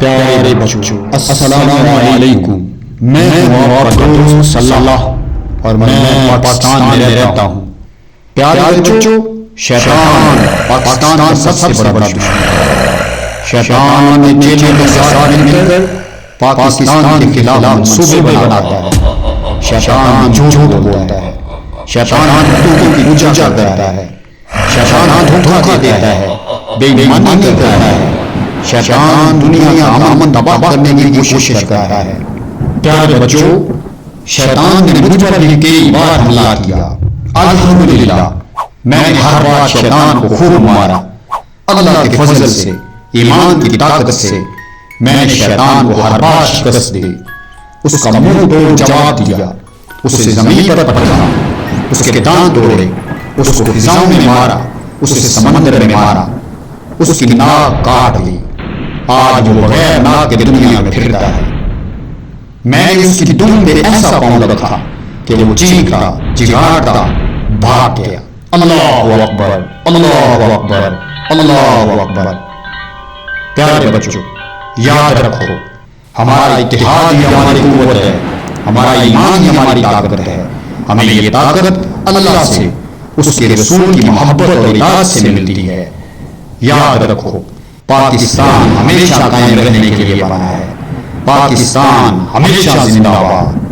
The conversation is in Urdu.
پیارے بچوں السلام علیکم، میں ہوں آپ کا دوست صلاح اور میں پاکستان میں رہتا ہوں۔ پیارے بچوں، شیطان پاکستان کا سب سے بڑا دشمن ہے۔ شیطان نے چیلوں کے ساتھ مل کر پاکستان کے خلاف منصوبے بناتا ہے۔ شیطان جھوٹ بولتا ہے، شیطان بتوں کی پوجا کرتا ہے، شیطان دھوکہ دیتا ہے، بے ایمانی کرتا ہے، شیطان دنیا کا امن تباہ کرنے کی کوشش کرتا ہے۔ پیارے بچوں، شیطان نے مجھ پر بھی کئی بار حملہ کیا۔ الحمدللہ میں نے ہر بار شیطان کو خوب مارا۔ اللہ کے فضل سے، ایمان کی طاقت سے میں نے شیطان کو ہر بار شکست دی، اس کا منہ توڑ جواب دیا، اسے زمین پر پٹکا، اس کے دانت توڑے، اس کو فضاؤں میں مارا، اسے سمندر میں مارا، اس کی ناک کاٹ دی۔ آج وہ بغیر ناک کے دنیا میں پھرتا ہے۔ میں نے اس کی دم پہ ایسا پاؤں رکھا کہ وہ چیخا چیخاتا بھاگ گیا۔ اللہ اکبر، اللہ اکبر، اللہ اکبر۔ پیارے بچوں، یاد رکھو، ہمارا اتحاد ہی ہماری قوت ہے، ہمارا ایمان ہی ہماری طاقت ہے۔ ہمیں یہ طاقت اللہ سے، اس کے رسول کی محبت اور اطاعت سے ملتی ہے۔ یاد رکھو، پاکستان ہمیشہ قائم رہنے کے لیے بنا ہے۔ پاکستان ہمیشہ زندہ باد۔